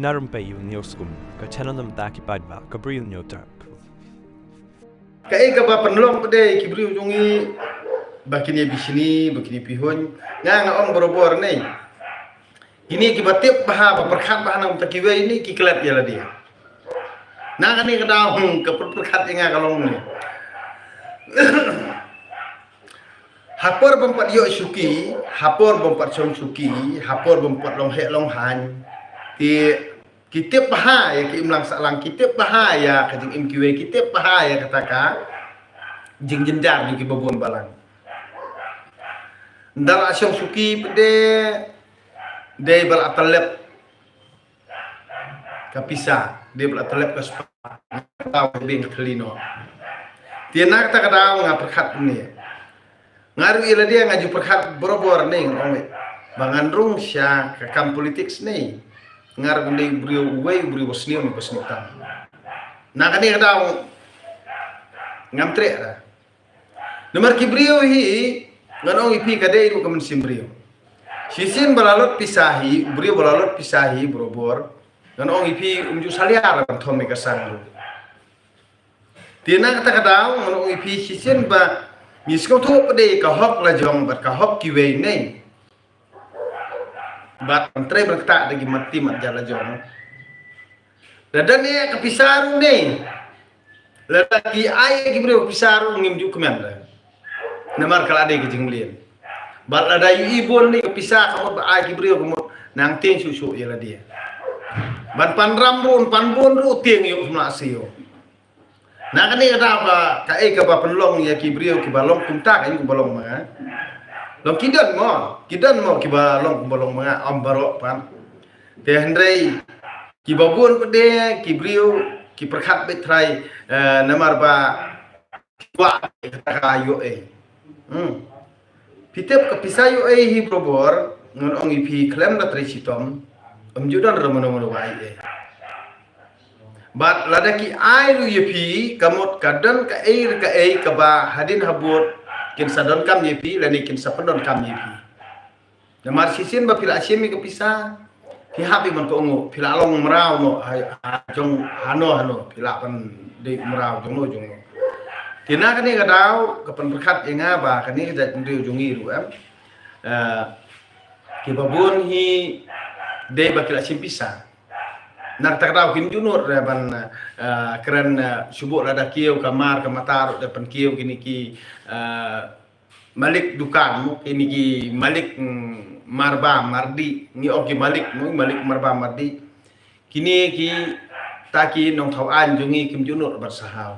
Narumpay yung niyoskum, ka channel nam daki padva, ka bril nyo dark. Kai ka ba panlong pade kibriu jungi bakini bisini bakini pihon nga ong borobor nei ini ki batip baha ba perkhat baha nam takiwe ini ki kelat ya dia na kani ka daw ka perkhat nga kalong ni hapor bompat yo suki hapor bompat som suki hapor bompat long he long han ti kitip baha ya ki imlang salang kitip baha ya kajing imkiwe kitip baha ya kataka jing jendar di kibabon balang ndal asyong suki pede de bal atalep kapisa de bal atalep ka spa taw ding klino tiana kata kada nga perkhat ni ngaru ila dia ngaju perkhat borobor ning ong bangandrung sya ka kam politik ni ngar gundi brio uwe brio bosnio mi bosnitan na kani kada ngamtre ra nomor kibrio hi nganong ipi kadai ru kamen simbrio sisin balalot pisahi brio balalot pisahi borobor nganong ipi umju saliar thome kasang tiana kata kada nganong ipi sisin ba misko tho pade ka hok la jong bat ka hok kiwe nei bat antre berkata lagi mati mat jala jong dadan ni kepisaru ni lagi ai kibriu kepisaru ngimju kemen namar kala ade kijing lien bat ada ibon ni kepisah kamu ai kibriu kamu nang ting susu ya dia ban panram run panbon ru ting yuk mlasio nah kani ada apa kai ka ba penlong ya kibriu ki balong kumta kan ku balong ma long kidan mo kiba long bolong mga ambaro pan te hendrei kibabun pede kibriu ki perkhat betrai namar ba wa kayo pitep ka pisayo hi probor ngon ong ipi klem na trisitom judan ramono wai bat ladaki ai lu yepi kamot kadan ka ka ba hadin habut kin sadon kam yepi lani kin sapedon kam yepi namar sisin ba pila asyemi kepisa pi habi man ko ngo pila long meraw no jong hano pila pan de meraw jong no tina kani kadaw kapan berkat nga ba kani jat ndiu jungi ru ki babun hi de ba pila asyem pisa nak takdaw kin junur ban keren subuh lada kieu kamar kamatar depan kieu kini ki malik dukan mo kini ki malik marba mardi ni oki malik marba mardi kini ki taki nong thawan jungi kim junur bersahaw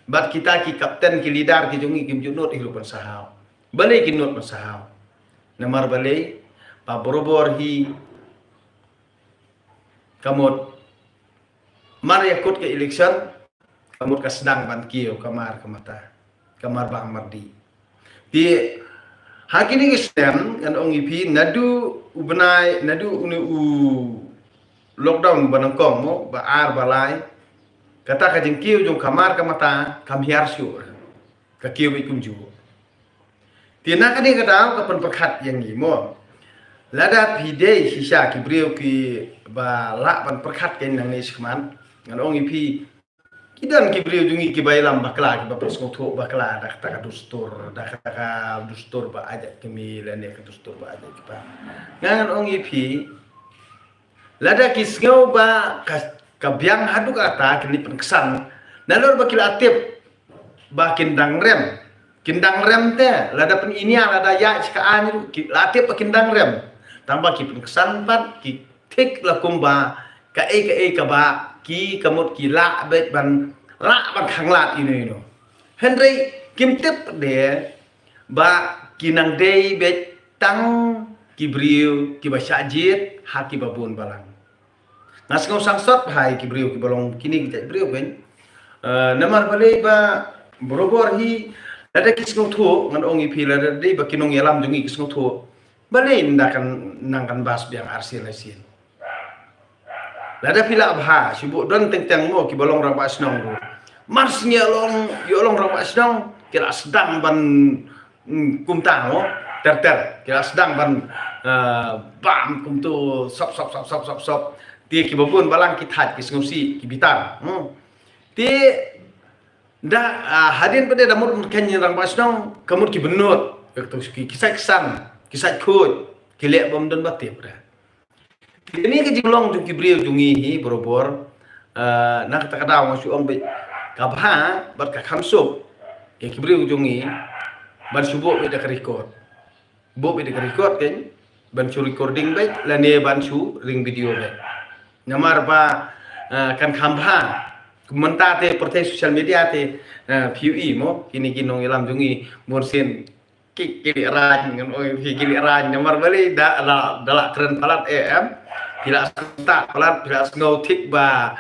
bat kita ki kapten ki leader ki jungi kim junur hirupan sahaw balai ki nur bersahaw namar balai pa borobor hi kamot mar yakut ke election kamot ka sedang ban kieu kamar kamata kamar bang mardi di hakini istem kan ong ipi nadu ubenai nadu unu lockdown banangkong mo baar balai kata ka jeng kieu jong kamar kamata kam hiarsyu ka kieu ikum ju tina kani kadaw kapan perkhat yang ni mo lada pide sisa kibriu ki ba la ban perkhat ken nang ni skman ngan ong ipi kidan kibriu jungi ki bailam bakla ki ba pesko tho bakla dak ta dustur ba aja kemi lane ka dustur ba aja ki ba ngan ong ipi lada kisngau ba ka biang hadu kata kini penkesan nalor bakil atip ba kindang rem te lada pen ini lada ya cikaan ki latip kindang rem tambah ki penkesan pat ki tik lakum ba ka ba ki kamut ki la bet ban khanglat ini no henry kim tip de ba kinang dei bet tang kibriu ki ba syajit ha ki babun balang nas ngau sangsot hai kibriu ki balong kini kita briu ben namar balai ba borobor hi ada kisngau thu ngan ong ipi lada dei ba kinong yalam jungi kisngau thu balai ndakan nangkan bas biang arsil asin lada pila abha sibuk don teng mo ki balong raba asnong ro marsnya long raba asnong kira sedang ban kumta mo ter kira sedang ban bam kum tu sop Ti ki babun balang ki that ki sngsi ki bitang. Ti da hadin pada damur kan rang basnong kamut ki benut ki kisah kesan kisah khut ki lek bom don batip ra. Ini ke jinglong ju ki brio jungi hi borobor nak kata kadaw masu ong be kabha bat ka khamsup ya ki brio jungi ban subo be da record. Bo be da record kan ban su recording be la ne ban su ring video be. Namar ba kan khambha menta te protes social media te PUI mo kini kinong ilam jungi morsen kili raj ngan oi kili raj namar bali da keren palat tidak tak palat tidak snow tik ba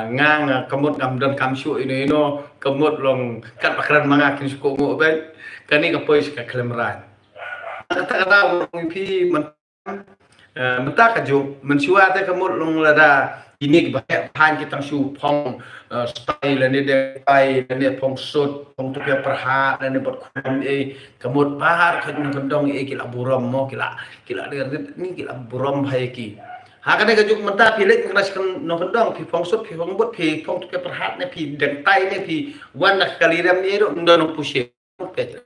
ngang kemut ngam dan kamsu ini kemut long kat pakran mangakin suku mo ben kani kapoi ka klemran kata orang pi menta ka jo mensua te kemut long lada ini banyak bahan kita su pong style ni de pai ni pong sut pong tu pia perhat ni buat kuam kemut bahar kan kendong kila buram mo kila ni kila buram hai ki ha kan ke juk menta pilik ngeras kan no kendong pi pong sut pi pong but pi pong tu pia perhat ni pi deng tai ni pi wan nak kali ram ni ro ndo no pushe pe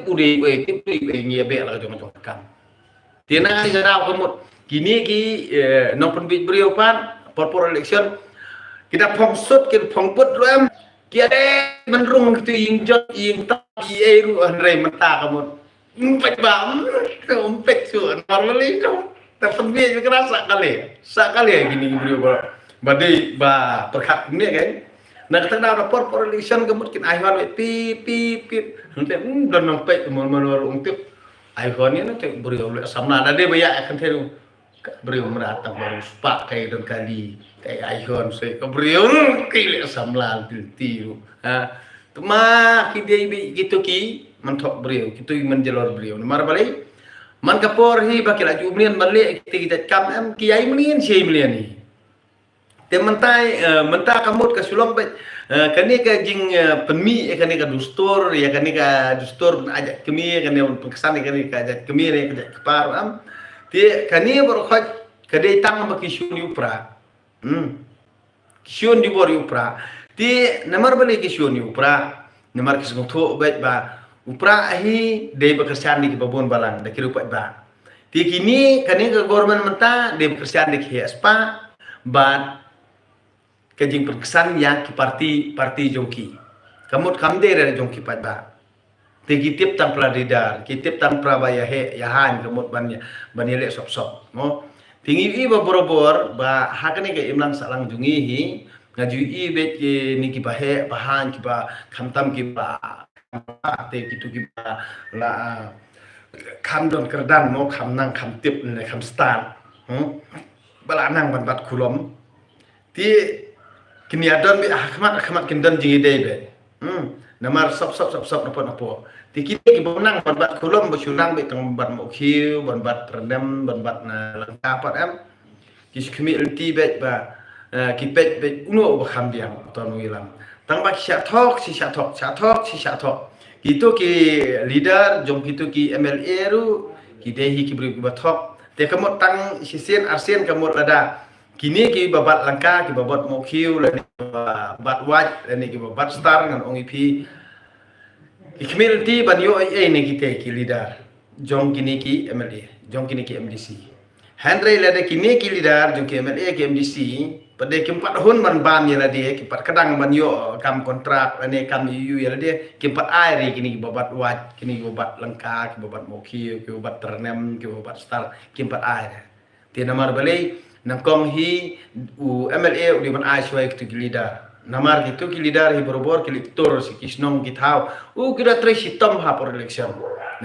udi ngia be la jo macam kam tiena jarau kemut kini ki no penbit beliau pan por election kita pongsut kita pongput ram kia de menrung gitu ing jot ing tak ie ru andre menta kamu umpet bam umpet su normally tu tapi dia kerasa sekali gini beliau badai ba perkat ni kan nak kata dah por election kamu kin iPhone pi dan nampak menor untuk iPhone ni nanti beliau sama ada dia banyak akan teru beliau meratang baru sepak kayak dan kali kayak iPhone saya ke beliau kili samlan tiu tu mah dia gitu ki mentok beliau gitu menjelor beliau nomor balik man kapor hi bakil aju melian balik kita kam am kiai melian si melian ni te mentai kamut ke sulong kani ka jing penmi kani ka dustur ya kani ka dustur ajak kemi kani pengkesan kani ka ajak kemi ni ka kepar am ti kani berkhaj kadai tang baki syun upra syun di bor upra ti namar bali ki syun upra namar ki sungtho bet ba upra hi dei bekerjaan di babon balang da kirupat ba ti kini kani ke government menta dei bekerjaan di spa ba kajing perkesan yang ki parti jongki kamut kamde dari jongki pat ba tegi tip tang pladidar kitip tang prabaya he yahan kemut bannya le sop mo tinggi i ba borobor ba hakane ke imlang salang jungi hi ngaju i bet ke niki bahe bahan ki ba khamtam ki ba te kitu ki ba la kham don kerdan mo kham nang kham tip ne kham star bala nang ban bat kulom ti kini adon bi khmat kindan jingi dei be namar sop napo tikit ki bonang bat kulom basurang be tang bat mo khiu bat rendam bat na langka pat am ki skmi ulti bet ba ki bet uno ba kham diam ton wilam tang ba sha thok itu ki leader jom itu ki MLA ru ki dehi ki beri ba thok te kamot tang sisen arsen kamot lada kini ki babat langka ki babat mo khiu la bat waj la ni ki babat star ngan ong ipi community banyo ni kita ki leader jong kini ki MLA jong kini ki MDC Henry la de kini ki leader jong ki MLA ki MDC pada ki 4 tahun ban ya la de ki 4 kadang banyo kam kontrak la ne kam yu ya la de ki 4 airi kini ki babat waj kini ki babat langka ki babat mo khiu ki babat ternem ki babat star ki 4 airi ti namar balai nangkong hi MLA udi ban ai shwai ki leader namar gitu ki leader hi borobor ki lektor si kisnong ki thau kira tre sitom ha por election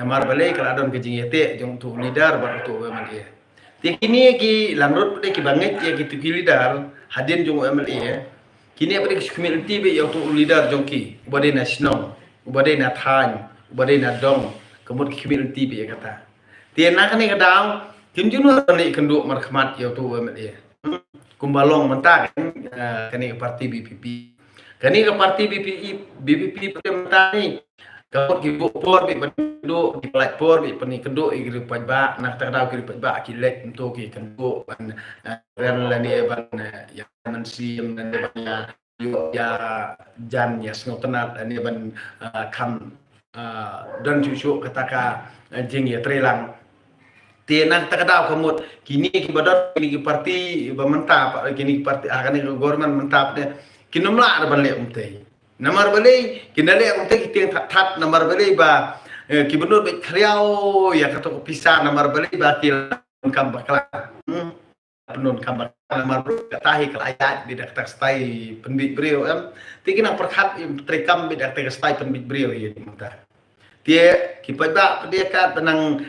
namar balai kala don ke jingete jong tu leader bar tu MLA ti kini ki langrut pade ki banget ya gitu ki leader hadin jong MLA kini pade ki community be ya tu leader jong ki ubade national ubade na than ubade na dong kemut ki community be ya kata ti na kani kadang kim juno ni kenduk markhmat ya tu MLA kumbalong mentak kani ke parti BPP kani ke parti BPP pada mentak ni Kapot ki por bi penduk ki pelai por bi peni kenduk i gri pajba nak tak dau gri pajba ki lek untuk ki kenduk ban ren la ni ban ya man sim dan ban ya jan ya snotenat dan ban kam dan cucu kataka jing ya trelang tienang tak dau kamut kini ki badot kini ki parti mentap kini ki parti akan ki government mentap de kinomla ban le umtei namar balai kinale umtei ki tiang that namar balai ba ki benut be kriau ya kato pisah namar balai ba ki kam bakla penun kam bakla namar katahi kelayat bidak tak stai penbit brio am tikinang perkhat trekam bidak tak stai penbit brio ya mata tie ki pajak dia kat nang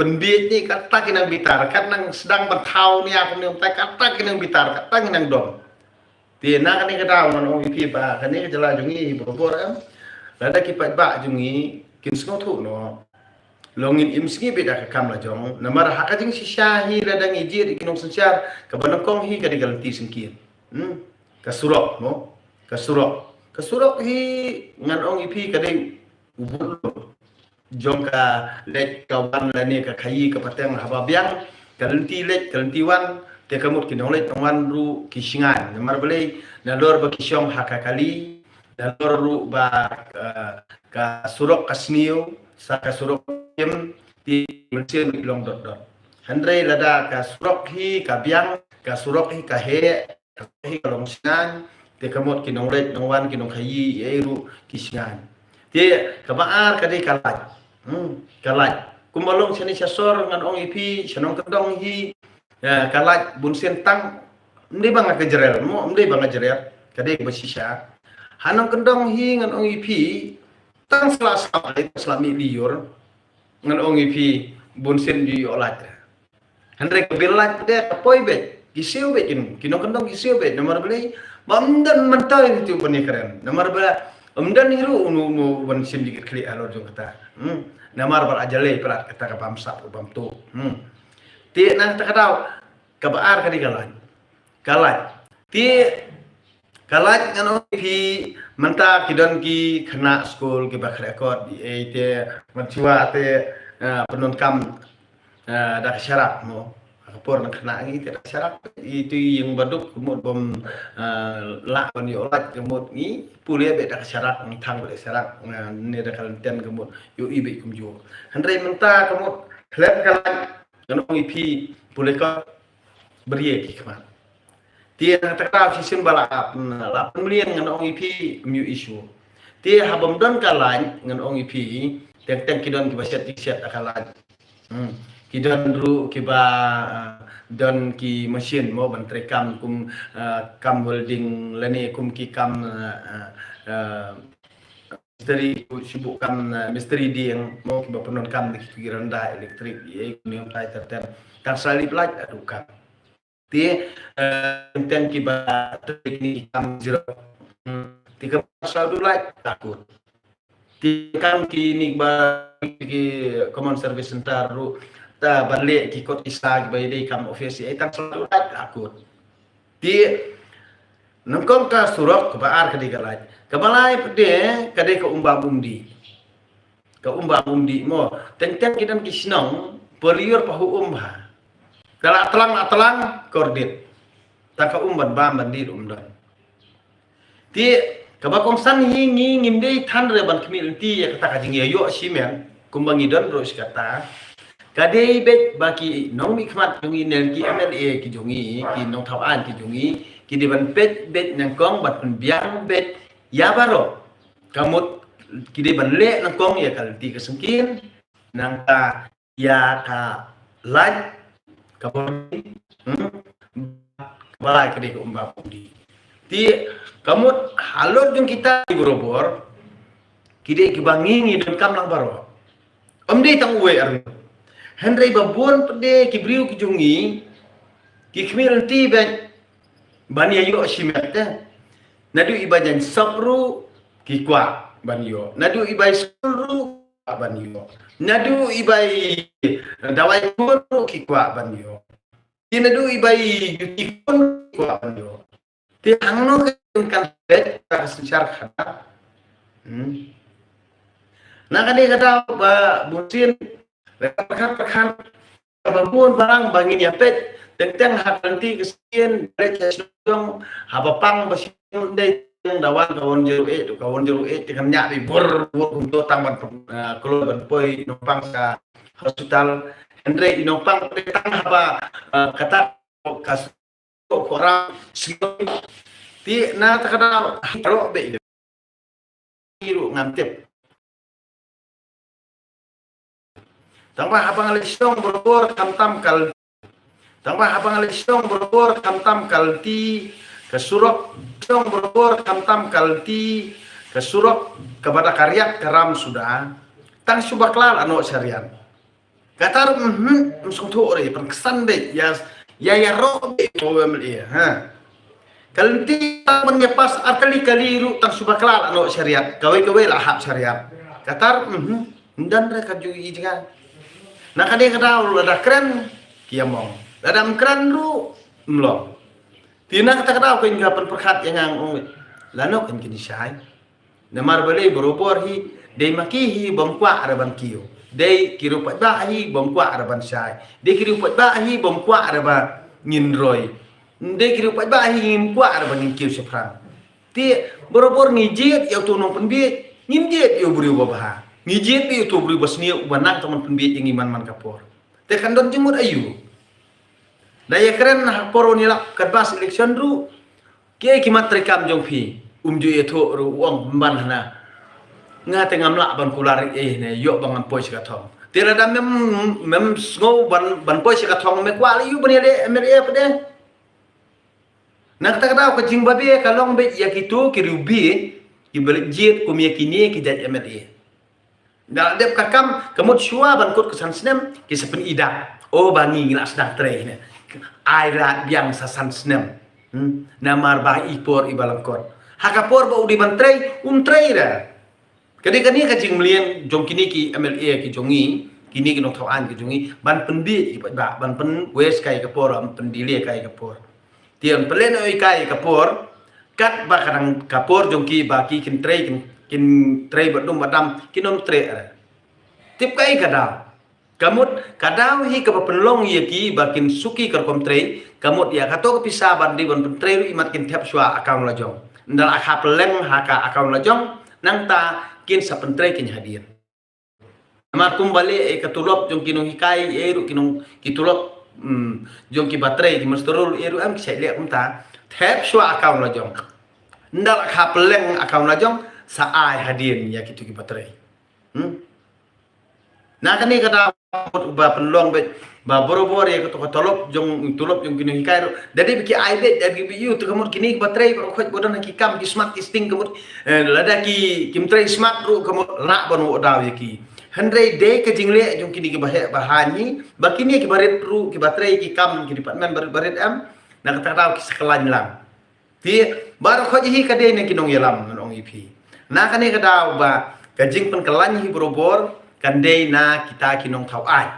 penbit ni kata kinang bitar kat nang sedang bertau ni aku ni umtai kata kinang bitar kata kinang dom tie na kan ni kata man ong pi ba kan ni jela jungi bobor am lada ki pajak jungi kin sngo thu no longin imski beda ka kam la jong namar hakajing si syahi lada ngiji di kinong sensyar ka banakong hi ka digalanti singkir kasurok no kasurok hi ngan ong ipi kadeng ubul jong ka lek kawan la ni ka khayi ka pateng hababyang kalanti lek kalanti wan te kamut kinong lek wan ru kisingan namar balai na lor ba kisyong hakakali na lor ru ba ka surok kasniu sa ka surok yem ti mesin long dot handre lada ka surok hi ka byang ka surok hi ka he ka long sinan te kamut kinong lek wan kinong khayi eru kisingan te kabaar kadai kalaj kumbalong sini sasor ngan ong ipi senong kendong hi kalaj bun sentang ndi bang kejerel mo ndi bang kejerel kadai bersisa hanong kendong hi ngan ong ipi tang selami liur ngan ong ipi bun sen di olat handre kebelat de poi bet kisiu bet kinong kendong kisiu bet nomor beli mamdan mentai itu puni keren nomor bela amdan hiru unu wan sen dikit kli alor jong kata namar bar ajale pelat kata ka pamsap ka pamtu ti nang tak tahu kabaar ka di kalaj ti kalaj ngano pi menta kidon ki kena school ki bak record di te manciwa te penun kam dak syarat mo kapur nak kena ngi te syarat itu yang baduk kemud bom la ban yo lat kemud ni pulia be dak syarat ng thang be syarat ne dak kalten kemud yo ibe kum jo handre menta kemud klep kalan ngano ngi pi pulia ka berie ki kman tie na takta sisin bala la pemlian ngano ngi pi mu isu tie habam don kalan ngano ngi pi teng kidon ki baset tiset akalan kidon ru kiba don ki mesin mo bantre kam kum kam welding lani kum ki kam misteri sibuk kam misteri di yang mo kiba penon kam di ki rendah elektrik ye ni umtai terten kan salib laj adukan ti teng kiba teknik kam zero tiga selalu laj takut ti kam ki ni ba ki common service center ru ta balik ikut istag by day kam office ai tang selalu akut ti nangkong ka surok ke baar ke digalaj ke balai pede kade ke umba bumdi mo teng kidan kisnong periur pahu umba kala telang kordit ta ka umban ba mandi umdan ti ke bakom san hingi ngimde than re ban kemil ti ya kata kajing yo simen kumbangi don terus kata kadai bet baki nong mikmat jungi nelki MLA ki jungi ki nong thawan ki jungi ki diban bet nangkong bat biang bet ya baro kamut ki diban le nangkong ya kalti kesengkin nangka ya ka laj kapon balai kadai ke umba di ti kamut halot jung kita di Borobor ki dei ki bangi dan kam lang baro dei tang uwe arung Henry babon pede kibriu kijungi kikmil tiba bania yo simete nadu ibajan sabru kikwa banyo nadu ibai suru banyo nadu ibai dawai pun kikwa banyo nadu ibai kikun kikwa banyo ti angno kan bet secara khana Nah kan dia kata busin rekan-rekan bangun barang bangin ya pet tentang hak nanti kesien dari dong habapang basiun deh dawan kawan jeru dengan nyak di bor untuk taman keluar berpoi numpang sa hospital Andre numpang tentang apa kata kas orang ti na takada haro be iru ngantip tambah abang alisong berpor tam kal tambah abang alisong berpor tam kalti kesurok dong berpor tam kalti kesurok kepada karya keram sudah tang subaklar anu syariat katar musung tuore perkesan deh ya robe ya ha kalti menyepas atali kaliru tang subaklar anu syariat gawe lah hak syariat katar dan mereka juga jangan nah kadang kadang ada keren kiamong ada keren ru mlong tina kata kata ko inga perkat yang lano kan kini syai namar bale berobor hi dei makihi bomkwa araban kiyo dei kiru pat bahi bomkwa araban syai dei kiru pat bahi bomkwa araba nyinroy dei kiru pat bahi ngimkwa araban kiyo sepran ti berobor ngijit ya tunong penbiet ngimjit yo buri babah ngijit ti to buri basnia ubanang teman penbiet yang iman man kapor te kan don jemur ayu daya keren poro nila kadbas election ru ke kimat rekam jong phi umju eto ru wong banhana nga tengam la ban kular ne yo bangan poi sikathong tira dam mem ngo ban poi sikathong me kwali yu bani de emeria pede nak tak tahu kecing babi kalong be yakitu kirubi kibeljit kumyakini kijat emeria dal dep kakam kemut shua ban kut kesan snem kisepen ida oh bangi ngila sedang tre ne airat yang sasan snem namar bah ipor ibalangkor hakapor ba udi bantrei trei ra kadi kacing melian jong kini ki MLA ki jongi kini ki nok thawan ki jongi ban pendi ki ba ban pen wes kai kapor am pendile kai kapor tian pelen oi kai kapor kat ba kadang kapor jong ki ba ki kin trei badum badam kinom trei ra tip kai kada kamut kadang hi kapapenlong yaki bakin suki kerkom trei kamut ya kato kepisah bandi ban trei imat kin tiap swa akang lajong ndal akha peleng haka akang lajong nang ta kin sapen trei kin hadir amar kumbali katulop jong kinong hikai eru kinong kitulop jong ki batrei ki masturul eru am kisai umta tiap swa akang lajong ndal akha peleng akang lajong saai hadir ya kitu ki batrei nah kan ni kata ba penlong be ba borobor ya to tolop jong tulop jong kini hikai jadi biki aibe jadi biu tu kamut kini baterai ba khoj bodan ki kam ki smart ki sting kamut lada ki kimtrai smart ru kamut nak banu odaw yaki handre de ke jingle jong kini ki bahani bakini ki baret ru ki baterai ki kam ki department baret am na kata tahu ki sekelan lang ti bar khoj hi kade ne kinong yelam nong ipi na kan ni kata ba kajing pen kelan hi borobor kandai na kita kinong tau ai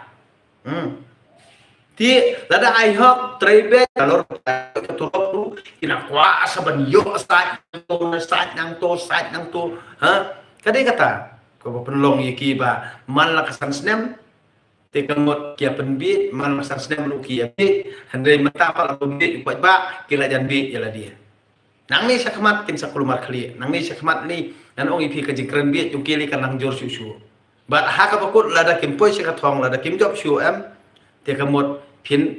ti lada ai hok trebe kalor tu kina kuasa ban yo sat nang to ha kadai kata ko penlong yaki ba man la kasan snem te kamot kia penbit man la kasan snem lu kia bit handai mata pa penbit buat ba kila jan bit yala dia nang ni sakmat kin sakulumar khli nang ni sakmat ni nan ong ipi ka jikran bit yung kili kan nang jor susu bat haka pakut lada kim poi sikathong lada kim job shu am te kamot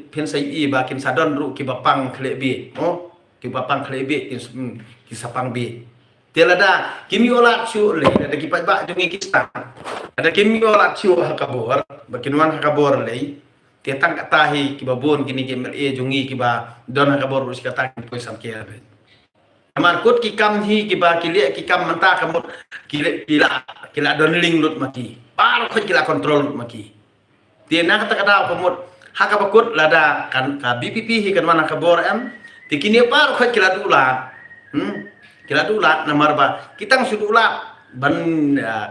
pin sai i ba kin sadon ru ki bapang khle bi ki bapang khle bi ki sapang bi te lada kim yolat shu le lada ki pa ba jungi kista ada kim yolat shu hakabor bakin wan hakabor le te tang katahi ki babon kini ki MLA jungi ki ba don hakabor ru sikata ki poi sam kia be amar kut ki kam hi ki ba ki kam manta kamut kila don ling lut maki par ko kila kontrol lut maki dia na kata kamut haka bakut lada kan ka BPP hi kan mana kabor am tikini par ko kila dula namar ba kitang sudula ban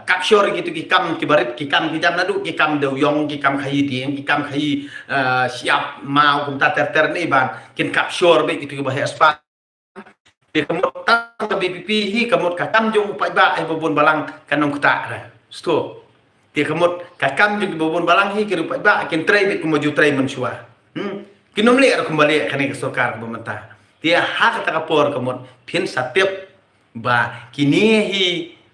capture gitu ki kam ki barit ki kam ki jam nadu ki kam deu yong ki kam khai tieng ki kam khai siap mau kum ta ter ni ban kin capture be gitu ki bahaya spa di kemut ke BPP hi kamut kakam jong upai ba ai bobon balang kanong kuta ra sto ti kamut kakam jong bobon balang hi kiru upai ba kin trai bit kumaju trai mensua kinom le ar kembali kani ke sokar pemerintah dia hak ta kapor kamut pin satiap ba kini hi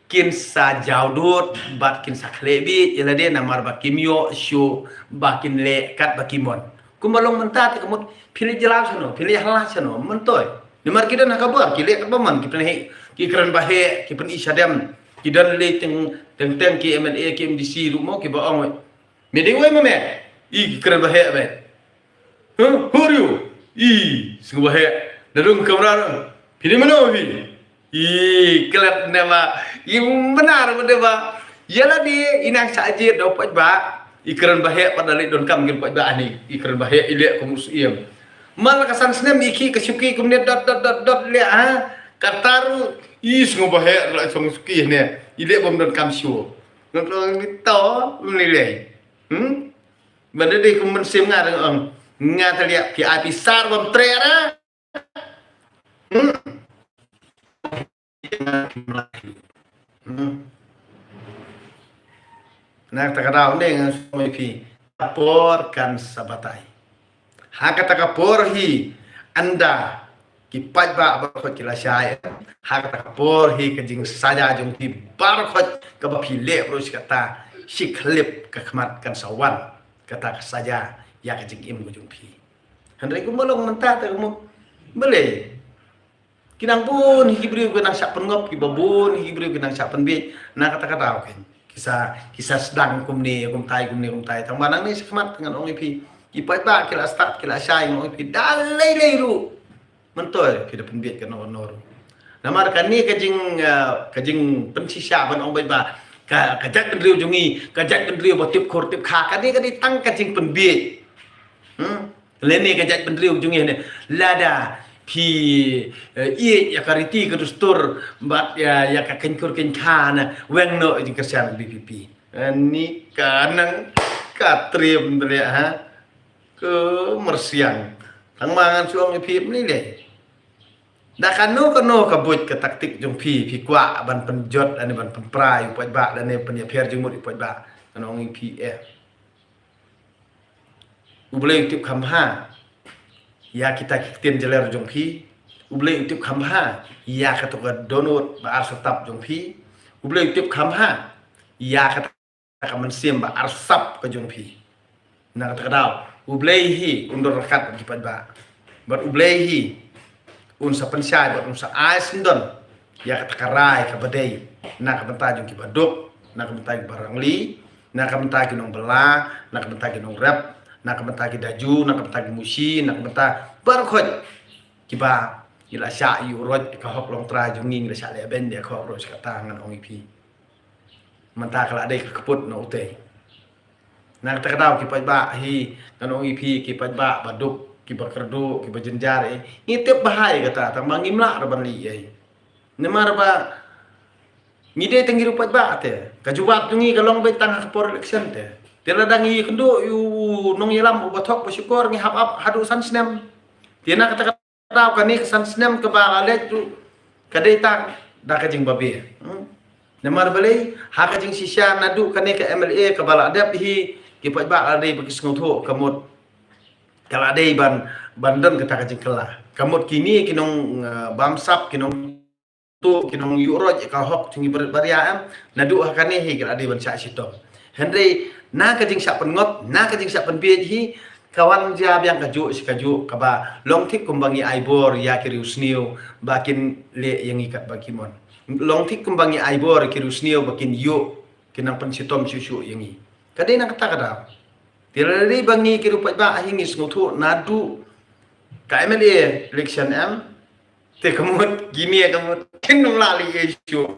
kin sa jaudut bat kin sa klebi ila dia namar ba kimyo shu ba kin le kat ba kimon kumbalong mentah ti kamut pilih jelas no pilih halas no mentoy nimar kita nak kabar kilek kapaman kita nih ki keren bahe ki pen isadam ki dan le teng ki MLA ki MDC rumah ki baong me ding we me i ki keren bahe be who are you i sing bahe darung kamera pilih mana pi i kelat nama i benar ba yala di inang saje dapat ba i keren bahe padale don kam gil ba ani i keren bahe ile ko musiem malah kesan senem iki kesuki kemudian dot le ha kataru is ngobahe la song suki ne ide bom don kam shu ngotong mito menilai benda de kum mensim nga deng nga talia ki api sar bom trera nah takadau deng somi pi laporkan sabatai hakata kaporhi anda kipat ba bakot kila syai hakata kaporhi kejing saja jong ti barkot ka bapile terus kata siklip ka khmat kan sawan kata saja ya kejing im jong pi handai ku molong mentah ta mu bele kinang pun hibri kenang sak pengop ki babun hibri kenang sak penbi na kata-kata oke kisah sedang kumni kumtai tang manang ni khmat dengan ong pi ipat ba kila start kila syai ngoi pi dalai leiru mentol kita pembit kan nor namar kan ni kajing pensisa ban ong ba kajak kendriu jungi kajak kendriu ba tip khor tip kha kan ni tang kajing pembit leni kajak kendriu jungi ne lada pi ya kariti kedustur bat ya ka kenkur ken khana weng no jing kersan BPP ni kanang katriem dre ha ke mersiang tang mangan suang ipip ni le dak kanu kabut ke taktik jong pi kwa ban penjot ani ban penprai upat ba dan ne penyapiar jeng mut upat ba kanong PF ublei tip khamha ya kita kitin jeler jong pi ublei tip khamha ya katoka donut ba arsatap jong pi ublei tip khamha ya kata kaman sim ba arsap ke jong pi na kata kadau ublehi undur rakat kipat ba bar ublehi unsa pensai bar unsa asindon ya kata karai ka badai na ka benta jong kibaduk na ka benta barangli na ka benta kinong bela na ka benta kinong rap na ka benta daju na ka benta musi na ka benta barkhot kiba ila sya yu roj ka hok long tra jonging la sya le ben dia khok roj ka tangan ong ipi menta kala dai ka keput no utei nak takadau kipat ba hi kanong ipi kipat ba baduk kipat kerdu kipat jenjare ngitip bahai kata tambang imla raban li ai nemar ba ngide tengi rupat ba te kajubat tungi kalong be tang por election te tela dangi kendo yu nong yelam ubathok bersyukur ngi hap hadu san snem tiana kata kadau kani kesan snem ke ba alet tu kadai tang da kajing babe nemar balai ha kajing sisya nadu kani ke MLA ke bala adap hi kipat ba adai bagi sengoto kamut kala adai bandan kata kajing kala kamut kini kinong bamsap kinong tu kinong yuroj ka hok tingi bariam nadu hakane hi kala adai ban sak sitong hendai na kajing sak pengot na kajing sak penbiet hi kawan jab yang kaju kaba long tik kumbangi aibor ya kiriusniu bakin le yang ikat bakimon long tik kumbangi aibor kiriusniu bakin yu kinang pensitom susu yang i kadai nak kata kada tirari bangi kirupat ba ahingis ngutu nadu ka MLA election te kamut gini kamut kinung lali isu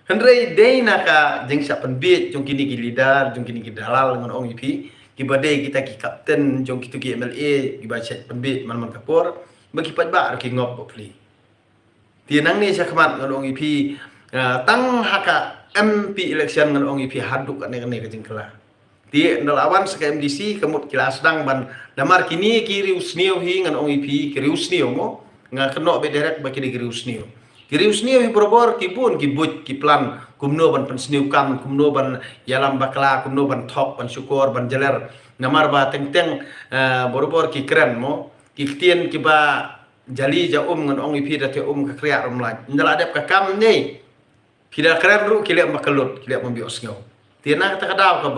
hendrai dei naka jengsa penbit jong kini ki leader jong kini ki dalal dengan ong ipi ki badai kita ki kapten jong kitu ki MLA ki baca penbit man kapor bagi pat ba ki ngop pli tianang ni sakmat dengan ong ipi tang haka MP election dengan ong ipi haduk kan ne ka jengkela ti ndalawan saka MDC kemut kila sedang ban damar kini kiri usnio hi dengan ong ipi kiri usnio mo nga kenok be direct bagi kiri usnio Kiri usniu hi borobor ki bun ki buj ki plan kumno ban pensniu kam kumno ban yalam bakla kumno ban thok ban syukur ban jeler namar ba teng borobor ki keren mo ki tien ki ba jali ja ngan ong ipi da te ka kriya rom la ndala adep ka kam nei pida keren ru ki le makelut ki le mambi osngau tiena kata kadaw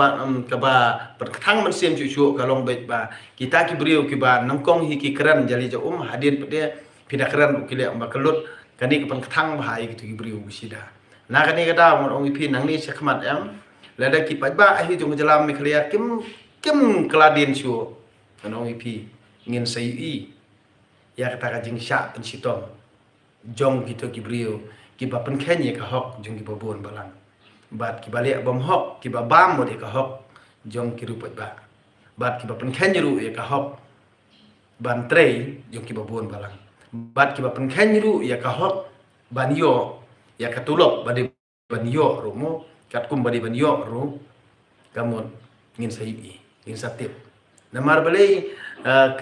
ka ba perthang man sem chu ka long bet ba kita ki beriu ki ba nangkong hi ki keren jali ja hadin pede pida keren ru ki le makelut kani kapan ketang bahai gitu beriu bisida nah kani kada mon ong ipi nang ni sekmat yang lada ki ba hi jong jalam mi klia kim keladin syu kan ong ipi ngin sai ya kata kajing syak pen sitong jong gitu ki beriu ki ba pen khenye ka hok jong ki babon balang bat ki balik bom hok ki ba bam mo de ka hok jong ki rupat ba bat ki ba pen khenye ru ya ka hok ban trei jong ki babon balang bat ki bapen khenru ya kahok banyo ya katulok badi banyo rumo katkum badi banyo ru kamun ngin sahibi ngin satip namar balai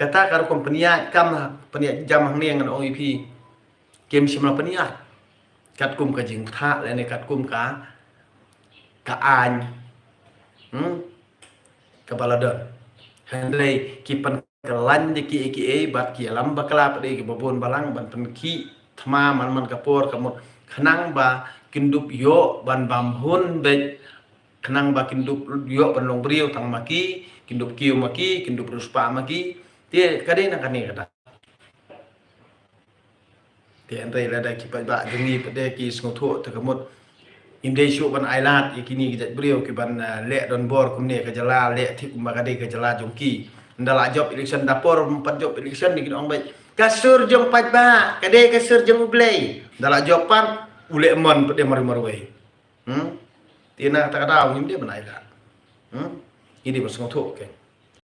kata kar kompenia kam penia jam hang ngan ong ipi kem simla penia katkum ka jing tha le ne katkum ka an ka baladon handai kipan kelan de ki bat ki alam bakla pade ki babon balang ban pen ki thma man kapor kamut khnang ba kindup yo ban bamhun be khnang ba kindup yo ban long briu tang maki kindup kiu maki kindup ruspa maki tie kade na kane kada tie antai lada ki ba jengi pade ki sngothot te kamut imde syu ban ailat ikini ki briu ki ban le don bor kumne ka jala le thik ma kade ka jala jongki ndala job election dapur 4 job election ni ong baik kasur jong pat ba kade kasur jong ublei ndala job pan ule mon pede mari marwai tina kata kata ngim dia benai la ini bersengok ke